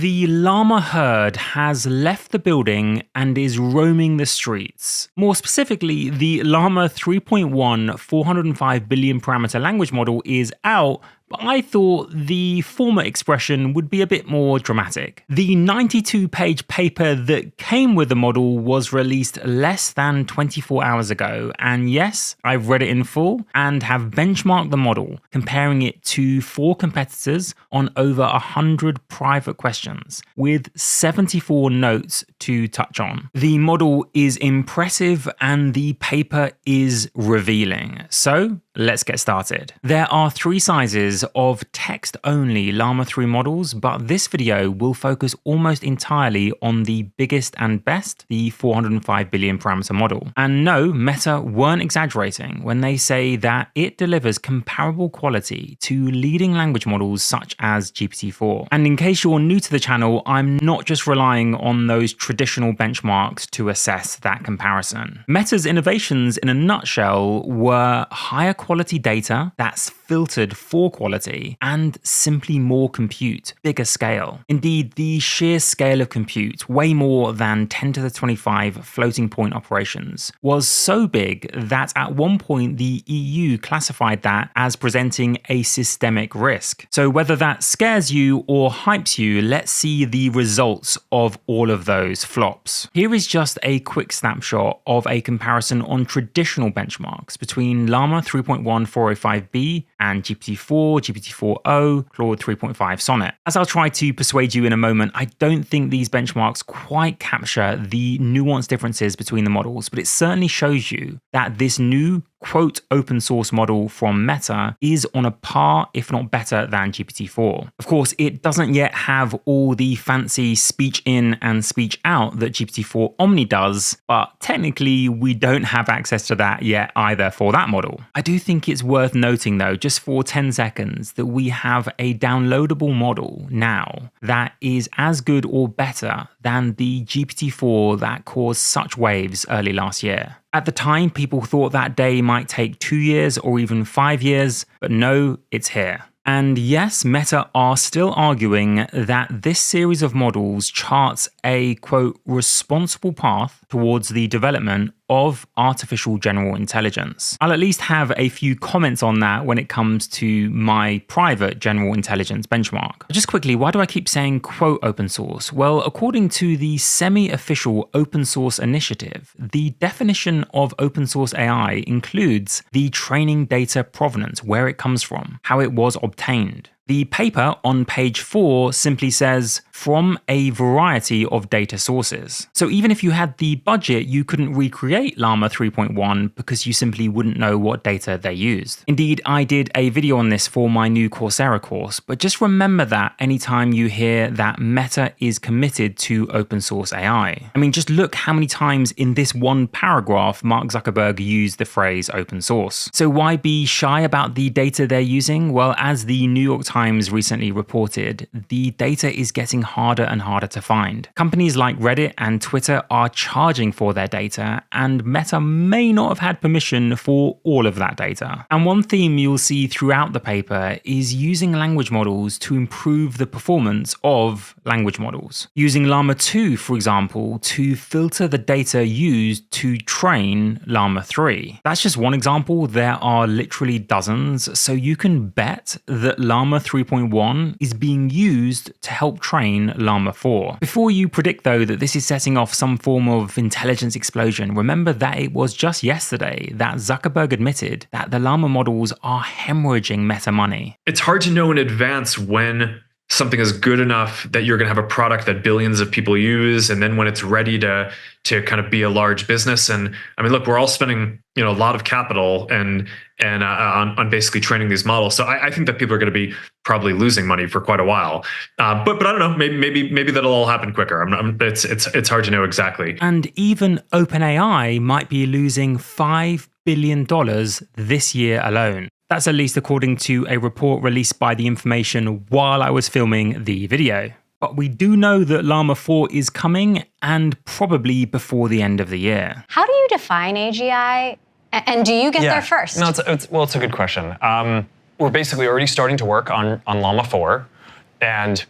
The llama herd has left the building and is roaming the streets. More specifically, the Llama 3.1 405 billion parameter language model is out, but I thought the former expression would be a bit more dramatic. The 92-page paper that came with the model was released less than 24 hours ago, and yes, I've read it in full and have benchmarked the model, comparing it to 4 competitors on over 100 private questions, with 74 notes to touch on. The model is impressive and the paper is revealing. So, let's get started. There are 3 sizes of text-only Llama 3 models, but this video will focus almost entirely on the biggest and best, the 405 billion parameter model. And no, Meta weren't exaggerating when they say that it delivers comparable quality to leading language models such as GPT-4. And in case you're new to the channel, I'm not just relying on those traditional benchmarks to assess that comparison. Meta's innovations in a nutshell were higher quality data that's filtered for quality and simply more compute, bigger scale. Indeed, the sheer scale of compute, way more than 10 to the 25 floating point operations, was so big that at one point the EU classified that as presenting a systemic risk. So whether that scares you or hypes you, let's see the results of all of those flops. Here is just a quick snapshot of a comparison on traditional benchmarks between Llama 3.1 405b and GPT-4, GPT-4o, Claude 3.5 Sonnet. As I'll try to persuade you in a moment, I don't think these benchmarks quite capture the nuanced differences between the models, but it certainly shows you that this new quote open source model from Meta is on a par, if not better, than GPT-4. Of course, it doesn't yet have all the fancy speech in and speech out that GPT-4 Omni does, but technically we don't have access to that yet either for that model. I do think it's worth noting though, just for 10 seconds, that we have a downloadable model now that is as good or better than the GPT-4 that caused such waves early last year. At the time, people thought that day might take 2 years or even 5 years, but no, it's here. And yes, Meta are still arguing that this series of models charts a, quote, responsible path towards the development of artificial general intelligence. I'll at least have a few comments on that when it comes to my private general intelligence benchmark. Just quickly, why do I keep saying quote open source? Well, according to the semi-official open source initiative, the definition of open source AI includes the training data provenance, where it comes from, how it was obtained. The paper on page 4 simply says, from a variety of data sources. So even if you had the budget, you couldn't recreate Llama 3.1 because you simply wouldn't know what data they used. Indeed, I did a video on this for my new Coursera course, but just remember that anytime you hear that Meta is committed to open source AI. I mean, just look how many times in this one paragraph Mark Zuckerberg used the phrase open source. So why be shy about the data they're using? Well, as the New York Times recently reported, the data is getting harder and harder to find. Companies like Reddit and Twitter are charging for their data, and Meta may not have had permission for all of that data. And one theme you'll see throughout the paper is using language models to improve the performance of language models. Using Llama 2, for example, to filter the data used to train Llama 3. That's just one example. There are literally dozens, so you can bet that Llama 3.1 is being used to help train Llama 4. Before you predict though that this is setting off some form of intelligence explosion, remember that it was just yesterday that Zuckerberg admitted that the Llama models are hemorrhaging Meta money. It's hard to know in advance when something is good enough that you're going to have a product that billions of people use, and then when it's ready to kind of be a large business. And I mean, look, we're all spending a lot of capital and on basically training these models. So I think that people are going to be probably losing money for quite a while. But I don't know. Maybe that'll all happen quicker. It's hard to know exactly. And even OpenAI might be losing $5 billion this year alone. That's at least according to a report released by The Information while I was filming the video. But we do know that Llama 4 is coming, and probably before the end of the year. How do you define AGI, and do you get there first? No, it's a good question. We're basically already starting to work on Llama 4, and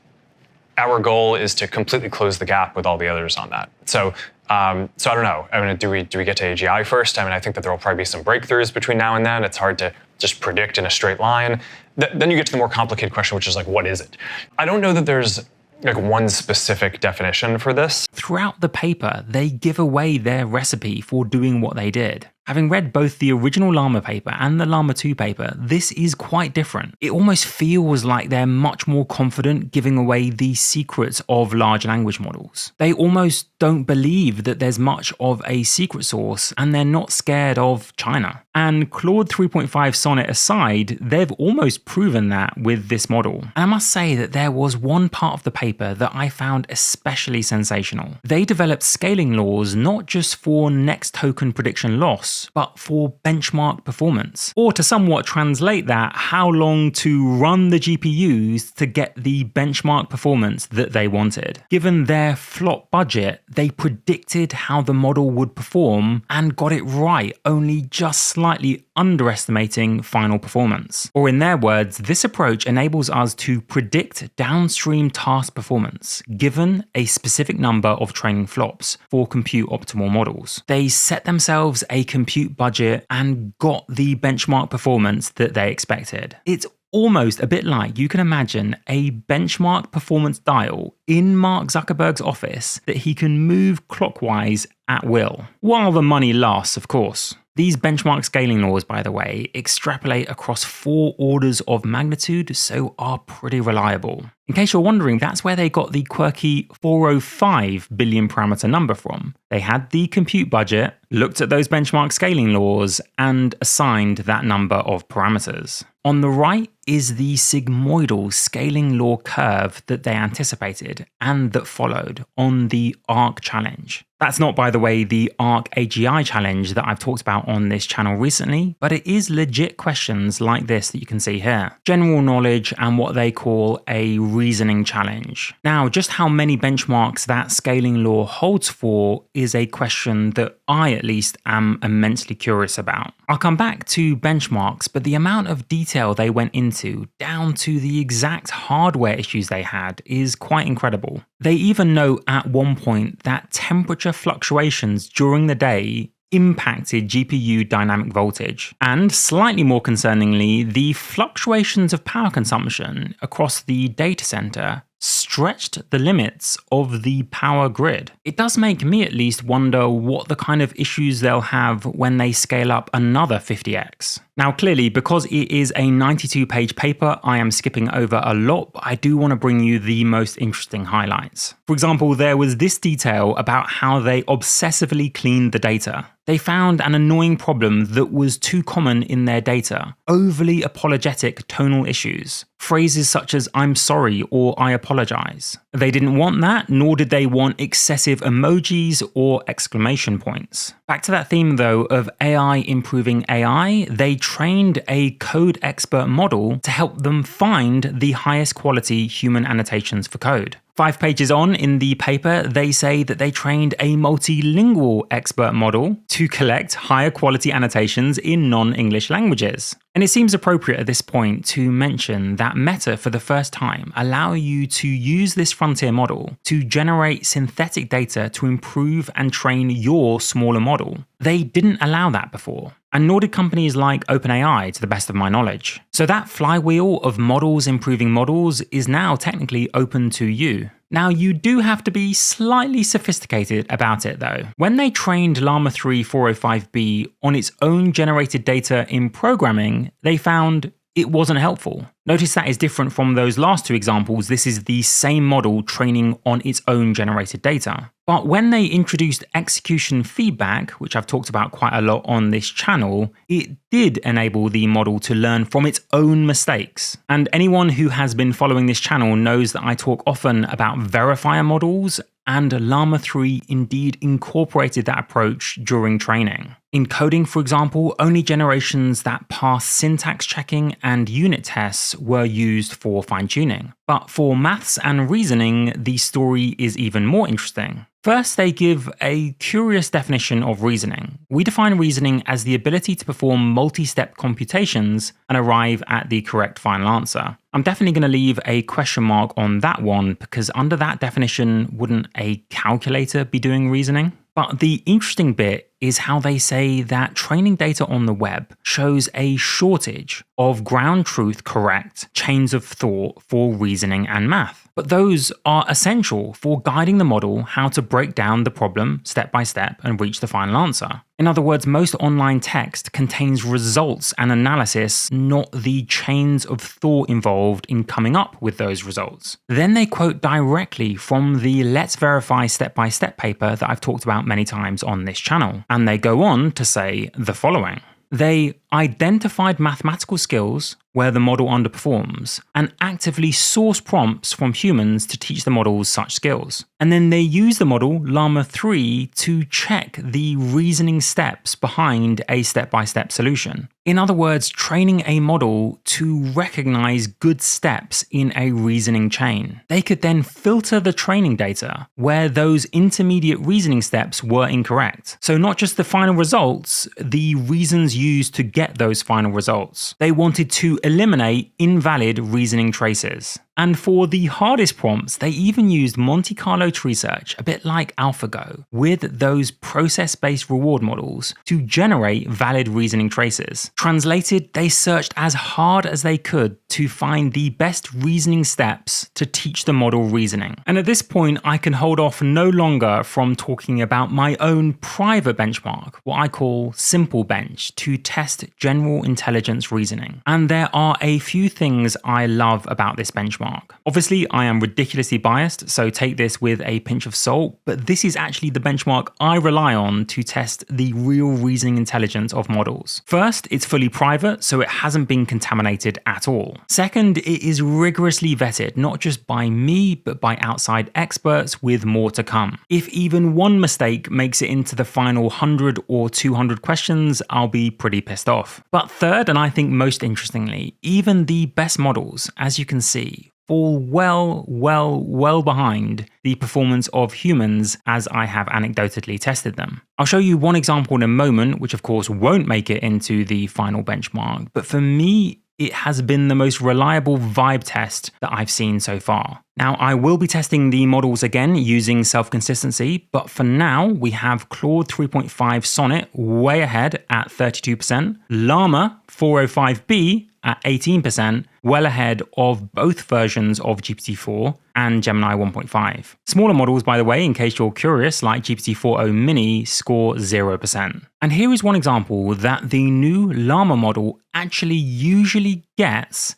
our goal is to completely close the gap with all the others on that. So I don't know. I mean, do we get to AGI first? I mean, I think that there will probably be some breakthroughs between now and then. It's hard to just predict in a straight line. Then you get to the more complicated question, which is like, what is it? I don't know that there's like one specific definition for this. Throughout the paper, they give away their recipe for doing what they did. Having read both the original Llama paper and the Llama 2 paper, this is quite different. It almost feels like they're much more confident giving away the secrets of large language models. They almost don't believe that there's much of a secret sauce, and they're not scared of China. And Claude 3.5 Sonnet aside, they've almost proven that with this model. And I must say that there was one part of the paper that I found especially sensational. They developed scaling laws not just for next token prediction loss, but for benchmark performance. Or to somewhat translate that, how long to run the GPUs to get the benchmark performance that they wanted. Given their flop budget, they predicted how the model would perform and got it right, only just slightly underestimating final performance. Or in their words, this approach enables us to predict downstream task performance, given a specific number of training flops for compute optimal models. They set themselves a compute budget and got the benchmark performance that they expected. It's almost a bit like you can imagine a benchmark performance dial in Mark Zuckerberg's office that he can move clockwise at will. While the money lasts, of course. These benchmark scaling laws, by the way, extrapolate across 4 orders of magnitude, so are pretty reliable. In case you're wondering, that's where they got the quirky 405 billion parameter number from. They had the compute budget, looked at those benchmark scaling laws, and assigned that number of parameters. On the right is the sigmoidal scaling law curve that they anticipated and that followed on the ARC challenge. That's not, by the way, the ARC AGI challenge that I've talked about on this channel recently, but it is legit questions like this that you can see here. General knowledge and what they call a reasoning challenge. Now, just how many benchmarks that scaling law holds for is a question that I at least am immensely curious about. I'll come back to benchmarks, but the amount of detail they went into, down to the exact hardware issues they had, is quite incredible. They even know at one point that temperature fluctuations during the day impacted GPU dynamic voltage. And slightly more concerningly, the fluctuations of power consumption across the data center stretched the limits of the power grid. It does make me at least wonder what the kind of issues they'll have when they scale up another 50x. Now clearly, because it is a 92-page paper, I am skipping over a lot, but I do want to bring you the most interesting highlights. For example, there was this detail about how they obsessively cleaned the data. They found an annoying problem that was too common in their data: overly apologetic tonal issues. Phrases such as "I'm sorry" or "I apologize." They didn't want that, nor did they want excessive emojis or exclamation points. Back to that theme though of AI improving AI, they trained a code expert model to help them find the highest quality human annotations for code. 5 pages on in the paper, they say that they trained a multilingual expert model to collect higher quality annotations in non-English languages. And it seems appropriate at this point to mention that Meta, for the first time, allow you to use this frontier model to generate synthetic data to improve and train your smaller model. They didn't allow that before, and nor did companies like OpenAI, to the best of my knowledge. So that flywheel of models improving models is now technically open to you. Now, you do have to be slightly sophisticated about it though. When they trained Llama 3 405b on its own generated data in programming, they found it wasn't helpful. Notice that is different from those last 2 examples. This is the same model training on its own generated data. But when they introduced execution feedback, which I've talked about quite a lot on this channel, it did enable the model to learn from its own mistakes. And anyone who has been following this channel knows that I talk often about verifier models, and Llama 3 indeed incorporated that approach during training. In coding, for example, only generations that passed syntax checking and unit tests were used for fine-tuning. But for maths and reasoning, the story is even more interesting. First, they give a curious definition of reasoning. We define reasoning as the ability to perform multi-step computations and arrive at the correct final answer. I'm definitely going to leave a question mark on that one because under that definition, wouldn't a calculator be doing reasoning? But the interesting bit is how they say that training data on the web shows a shortage of ground truth correct chains of thought for reasoning and math. But those are essential for guiding the model how to break down the problem step by step and reach the final answer. In other words, most online text contains results and analysis, not the chains of thought involved in coming up with those results. Then they quote directly from the Let's Verify step-by-step paper that I've talked about many times on this channel. And they go on to say the following. They identified mathematical skills where the model underperforms and actively source prompts from humans to teach the models such skills. And then they use the model Llama 3 to check the reasoning steps behind a step-by-step solution. In other words, training a model to recognize good steps in a reasoning chain. They could then filter the training data where those intermediate reasoning steps were incorrect. So not just the final results, the reasons used to get those final results. They wanted to eliminate invalid reasoning traces. And for the hardest prompts, they even used Monte Carlo tree search, a bit like AlphaGo, with those process-based reward models to generate valid reasoning traces. Translated, they searched as hard as they could to find the best reasoning steps to teach the model reasoning. And at this point, I can hold off no longer from talking about my own private benchmark, what I call Simple Bench, to test general intelligence reasoning. And there are a few things I love about this benchmark. Obviously, I am ridiculously biased, so take this with a pinch of salt, but this is actually the benchmark I rely on to test the real reasoning intelligence of models. First, it's fully private, so it hasn't been contaminated at all. Second, it is rigorously vetted, not just by me, but by outside experts with more to come. If even one mistake makes it into the final 100 or 200 questions, I'll be pretty pissed off. But third, and I think most interestingly, even the best models, as you can see, fall well behind the performance of humans as I have anecdotally tested them. I'll show you one example in a moment, which of course won't make it into the final benchmark, but for me, it has been the most reliable vibe test that I've seen so far. Now, I will be testing the models again using self-consistency, but for now, we have Claude 3.5 Sonnet way ahead at 32%, Llama 405b at 18%, well ahead of both versions of GPT-4 and Gemini 1.5. Smaller models, by the way, in case you're curious, like GPT-4o Mini, score 0%. And here is one example that the new Llama model actually usually gets,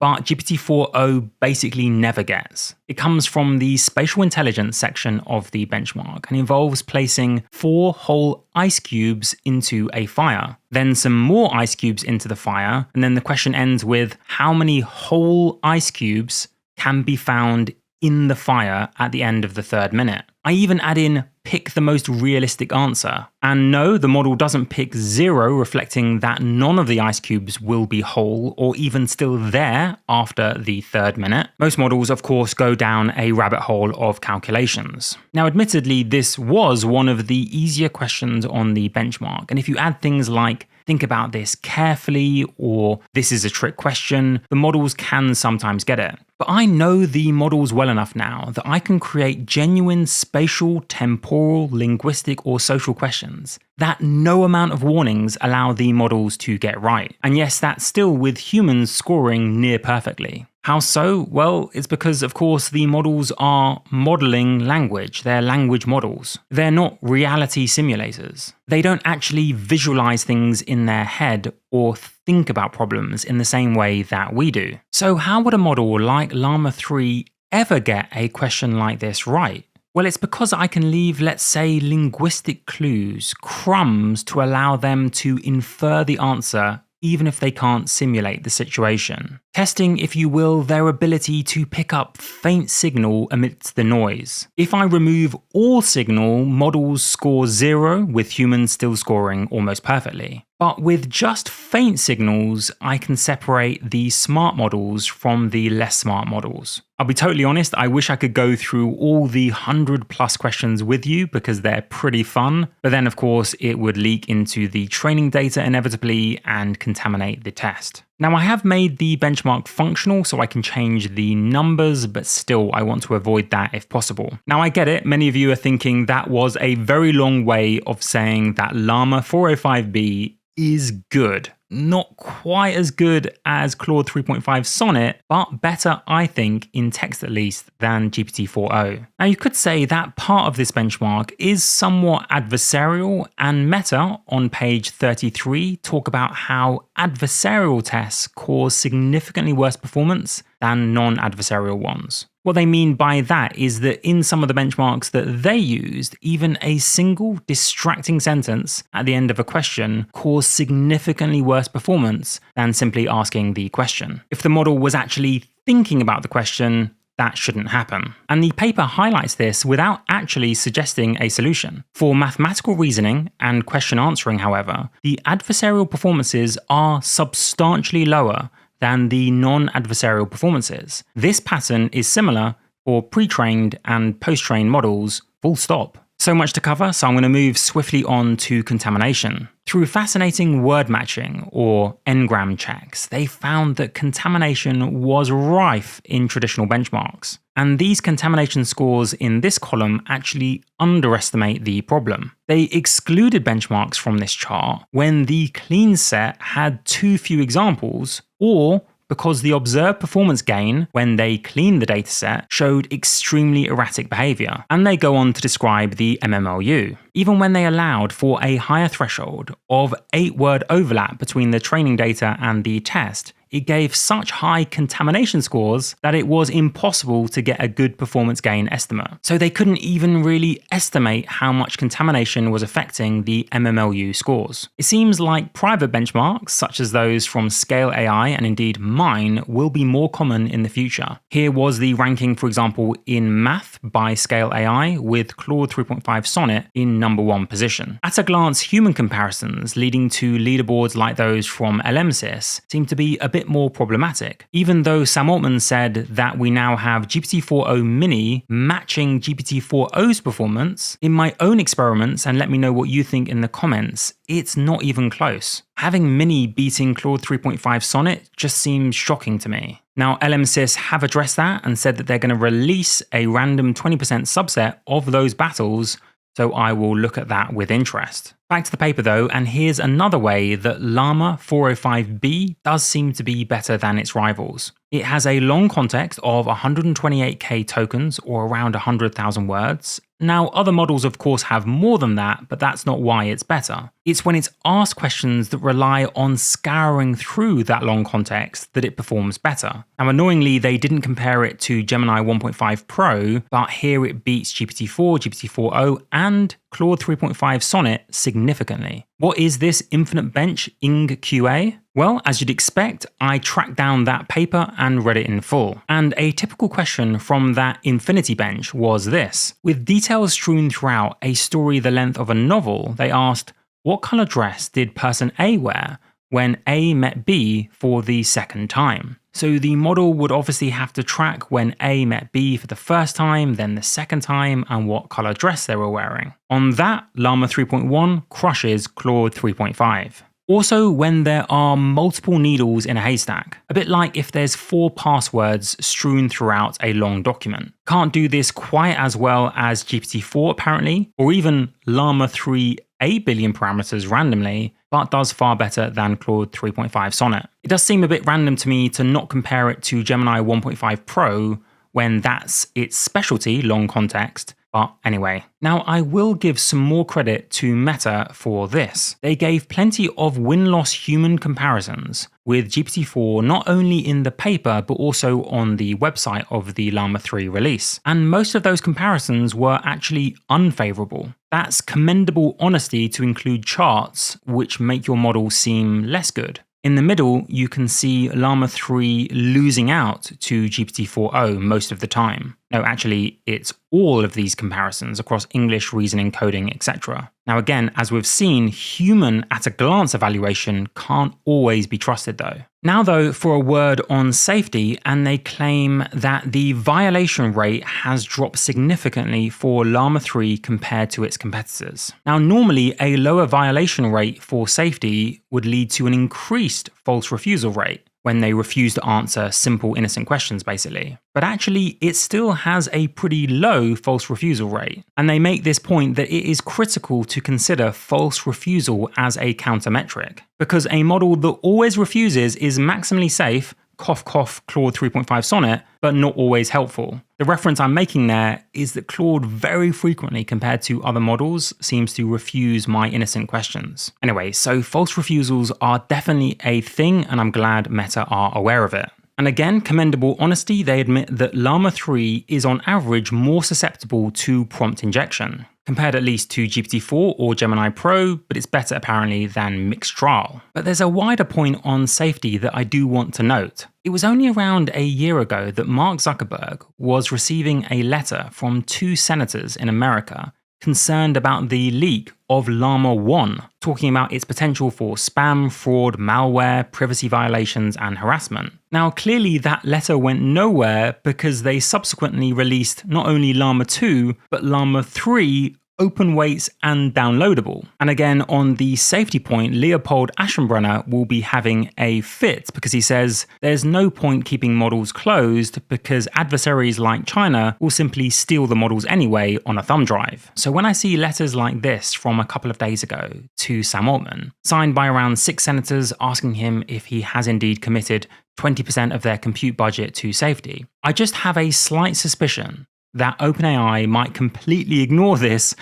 but GPT-4o basically never gets. It comes from the spatial intelligence section of the benchmark and involves placing 4 whole ice cubes into a fire, then some more ice cubes into the fire, and then the question ends with how many whole ice cubes can be found in the fire at the end of the 3rd minute. I even add in pick the most realistic answer. And no, the model doesn't pick 0, reflecting that none of the ice cubes will be whole or even still there after the 3rd minute. Most models, of course, go down a rabbit hole of calculations. Now, admittedly, this was one of the easier questions on the benchmark. And if you add things like think about this carefully, or this is a trick question, the models can sometimes get it. But I know the models well enough now that I can create genuine spatial, temporal, linguistic, or social questions that no amount of warnings allow the models to get right. And yes, that's still with humans scoring near perfectly. How so? Well, it's because, of course, the models are modeling language. They're language models. They're not reality simulators. They don't actually visualize things in their head or think about problems in the same way that we do. So how would a model like Llama 3 ever get a question like this right? Well, it's because I can leave, let's say, linguistic clues, crumbs, to allow them to infer the answer even if they can't simulate the situation. Testing, if you will, their ability to pick up faint signal amidst the noise. If I remove all signal, models score 0, with humans still scoring almost perfectly. But with just faint signals, I can separate the smart models from the less smart models. I'll be totally honest, I wish I could go through all the 100+ questions with you because they're pretty fun, but then of course it would leak into the training data inevitably and contaminate the test. Now I have made the benchmark functional so I can change the numbers, but still I want to avoid that if possible. Now I get it, many of you are thinking that was a very long way of saying that Llama 405b is good. Not quite as good as Claude 3.5 Sonnet, but better, I think, in text at least, than GPT-4o. Now you could say that part of this benchmark is somewhat adversarial, and Meta, on page 33, talk about how adversarial tests cause significantly worse performance than non-adversarial ones. What they mean by that is that in some of the benchmarks that they used, even a single distracting sentence at the end of a question caused significantly worse performance than simply asking the question. If the model was actually thinking about the question, that shouldn't happen. And the paper highlights this without actually suggesting a solution. For mathematical reasoning and question answering, however, the adversarial performances are substantially lower than the non-adversarial performances. This pattern is similar for pre-trained and post-trained models, full stop. So much to cover, so I'm going to move swiftly on to contamination. Through fascinating word matching, or n-gram checks, they found that contamination was rife in traditional benchmarks. And these contamination scores in this column actually underestimate the problem. They excluded benchmarks from this chart when the clean set had too few examples, or because the observed performance gain when they cleaned the dataset showed extremely erratic behavior. And they go on to describe the MMLU. Even when they allowed for a higher threshold of 8-word overlap between the training data and the test, it gave such high contamination scores that it was impossible to get a good performance gain estimate. So they couldn't even really estimate how much contamination was affecting the MMLU scores. It seems like private benchmarks, such as those from Scale AI and indeed mine, will be more common in the future. Here was the ranking, for example, in math by Scale AI, with Claude 3.5 Sonnet in #1 position. At a glance, human comparisons leading to leaderboards like those from LLMs seem to be a bit more problematic. Even though Sam Altman said that we now have GPT-4o Mini matching GPT-4o's performance, in my own experiments, and let me know what you think in the comments, it's not even close. Having Mini beating Claude 3.5 Sonnet just seems shocking to me. Now, LLMs have addressed that and said that they're going to release a random 20% subset of those battles, so I will look at that with interest. Back to the paper though, and here's another way that Llama 405b does seem to be better than its rivals. It has a long context of 128k tokens, or around 100,000 words. Now, other models of course have more than that, but that's not why it's better. It's when it's asked questions that rely on scouring through that long context that it performs better. Now, annoyingly, they didn't compare it to Gemini 1.5 Pro, but here it beats GPT-4, GPT-4o, and Claude 3.5 Sonnet significantly. What is this infinite bench Ing QA? Well, as you'd expect, I tracked down that paper and read it in full. And a typical question from that infinity bench was this. With details strewn throughout a story the length of a novel, they asked, what color dress did person A wear when A met B for the second time? So the model would obviously have to track when A met B for the first time, then the second time, and what color dress they were wearing. On that, Llama 3.1 crushes Claude 3.5. Also, when there are multiple needles in a haystack, a bit like if there's 4 passwords strewn throughout a long document. Can't do this quite as well as GPT-4 apparently, or even Llama 3 8 billion parameters randomly, but does far better than Claude 3.5 Sonnet. It does seem a bit random to me to not compare it to Gemini 1.5 Pro when that's its specialty, long context. But anyway, now I will give some more credit to Meta for this. They gave plenty of win-loss human comparisons with GPT-4 not only in the paper but also on the website of the Llama 3 release. And most of those comparisons were actually unfavorable. That's commendable honesty to include charts which make your model seem less good. In the middle, you can see Llama 3 losing out to GPT-4o most of the time. No, actually, it's all of these comparisons across English, reasoning, coding, etc. Now, again, as we've seen, human at-a-glance evaluation can't always be trusted though. Now though, for a word on safety, and they claim that the violation rate has dropped significantly for Llama 3 compared to its competitors. Now, normally a lower violation rate for safety would lead to an increased false refusal rate, when they refuse to answer simple innocent questions basically. But actually, it still has a pretty low false refusal rate. And they make this point that it is critical to consider false refusal as a countermetric, because a model that always refuses is maximally safe, cough cough Claude 3.5 Sonnet, but not always helpful. The reference I'm making there is that Claude very frequently, compared to other models, seems to refuse my innocent questions. Anyway, so false refusals are definitely a thing, and I'm glad Meta are aware of it. And again, commendable honesty, they admit that Llama 3 is on average more susceptible to prompt injection, compared at least to GPT-4 or Gemini Pro, but it's better apparently than mixed trial. But there's a wider point on safety that I do want to note. It was only around a year ago that Mark Zuckerberg was receiving a letter from 2 senators in America concerned about the leak of Llama 1, talking about its potential for spam, fraud, malware, privacy violations, and harassment. Now, clearly that letter went nowhere because they subsequently released not only Llama 2, but Llama 3 open weights and downloadable. And again, on the safety point, Leopold Aschenbrenner will be having a fit because he says there's no point keeping models closed because adversaries like China will simply steal the models anyway on a thumb drive. So when I see letters like this from a couple of days ago to Sam Altman, signed by around 6 senators asking him if he has indeed committed 20% of their compute budget to safety, I just have a slight suspicion that OpenAI might completely ignore this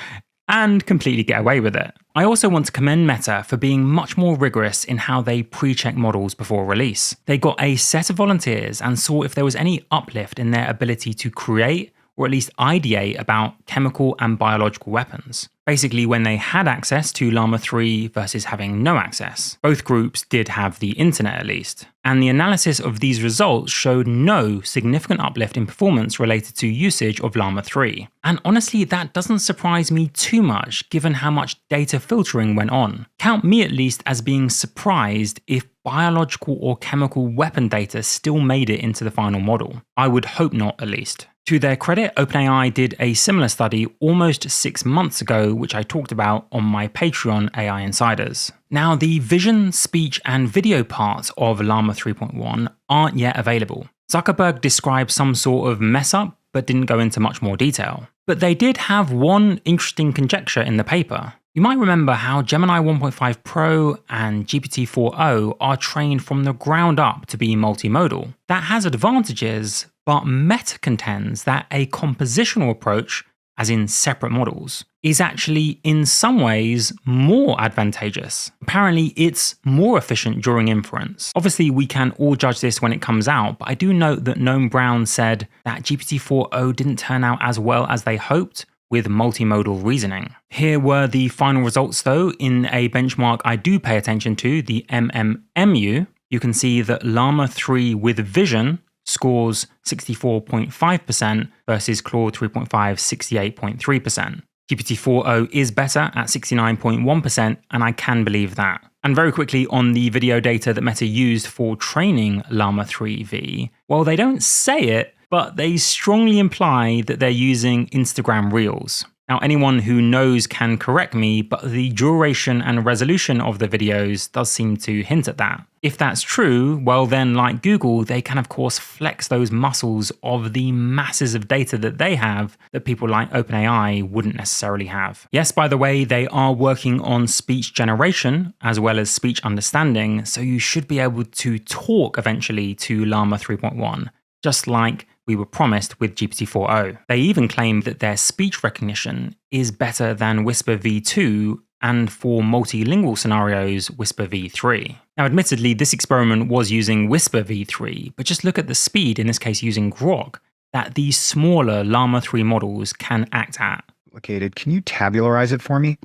and completely get away with it. I also want to commend Meta for being much more rigorous in how they pre-check models before release. They got a set of volunteers and saw if there was any uplift in their ability to create or at least ideate about chemical and biological weapons. Basically, when they had access to Llama 3 versus having no access. Both groups did have the internet at least. And the analysis of these results showed no significant uplift in performance related to usage of Llama 3. And honestly, that doesn't surprise me too much given how much data filtering went on. Count me at least as being surprised if biological or chemical weapon data still made it into the final model. I would hope not, at least. To their credit, OpenAI did a similar study almost 6 months ago, which I talked about on my Patreon AI Insiders. Now, the vision, speech, and video parts of Llama 3.1 aren't yet available. Zuckerberg described some sort of mess up, but didn't go into much more detail. But they did have one interesting conjecture in the paper. You might remember how Gemini 1.5 Pro and GPT-4o are trained from the ground up to be multimodal. That has advantages, but Meta contends that a compositional approach, as in separate models, is actually in some ways more advantageous. Apparently, it's more efficient during inference. Obviously, we can all judge this when it comes out, but I do note that Noam Brown said that GPT-4o didn't turn out as well as they hoped with multimodal reasoning. Here were the final results though. In a benchmark I do pay attention to, the MMMU, you can see that Llama 3 with vision scores 64.5% versus Claude 3.5 68.3%. GPT-4o is better at 69.1%, and I can believe that. And very quickly on the video data that Meta used for training Llama 3V, well, they don't say it, but they strongly imply that they're using Instagram Reels. Now, anyone who knows can correct me, but the duration and resolution of the videos does seem to hint at that. If that's true, well then, like Google, they can of course flex those muscles of the masses of data that they have that people like OpenAI wouldn't necessarily have. Yes, by the way, they are working on speech generation as well as speech understanding, so you should be able to talk eventually to Llama 3.1, just like we were promised with GPT-4o. They even claim that their speech recognition is better than Whisper v2 and for multilingual scenarios, Whisper v3. Now, admittedly, this experiment was using Whisper v3, but just look at the speed, in this case using Grok, that these smaller Llama 3 models can act at. Can you tabularize it for me?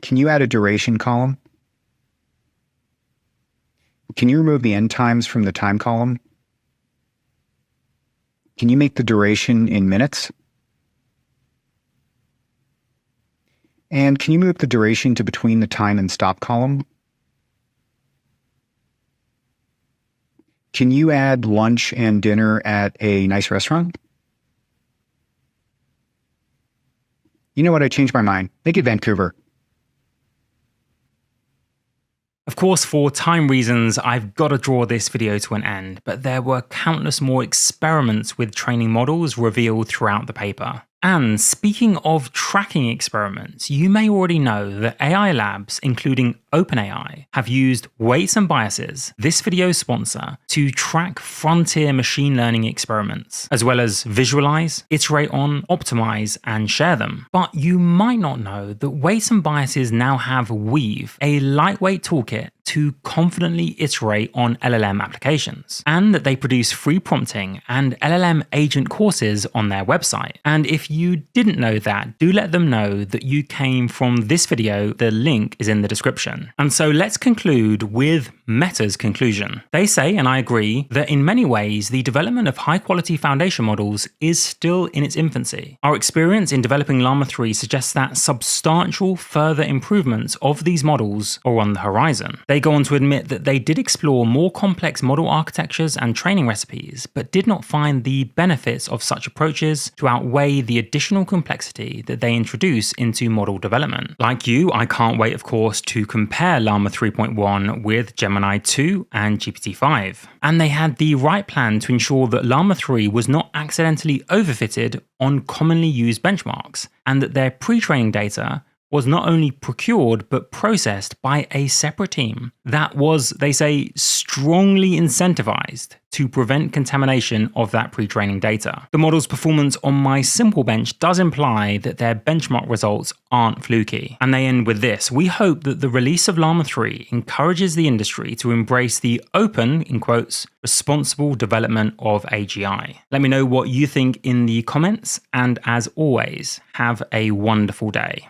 Can you add a duration column? Can you remove the end times from the time column? Can you make the duration in minutes? And can you move the duration to between the time and stop column? Can you add lunch and dinner at a nice restaurant? You know what? I changed my mind. Make it Vancouver. Of course, for time reasons, I've got to draw this video to an end, but there were countless more experiments with training models revealed throughout the paper. And speaking of tracking experiments, you may already know that AI labs, including OpenAI, have used Weights and Biases, this video's sponsor, to track frontier machine learning experiments, as well as visualize, iterate on, optimize, and share them. But you might not know that Weights and Biases now have Weave, a lightweight toolkit to confidently iterate on LLM applications, and that they produce free prompting and LLM agent courses on their website. And if you didn't know that, do let them know that you came from this video. The link is in the description. And so let's conclude with Meta's conclusion. They say, and I agree, that in many ways, the development of high-quality foundation models is still in its infancy. Our experience in developing Llama 3 suggests that substantial further improvements of these models are on the horizon. They go on to admit that they did explore more complex model architectures and training recipes, but did not find the benefits of such approaches to outweigh the additional complexity that they introduce into model development. Like you, I can't wait, of course, to compare Llama 3.1 with Gemini 2 and GPT-5. And they had the right plan to ensure that Llama 3 was not accidentally overfitted on commonly used benchmarks, and that their pre-training data was not only procured but processed by a separate team that was, they say, strongly incentivized to prevent contamination of that pre-training data. The model's performance on my simple bench does imply that their benchmark results aren't fluky. And they end with this: we hope that the release of Llama 3 encourages the industry to embrace the open, in quotes, responsible development of AGI. Let me know what you think in the comments, and as always, have a wonderful day.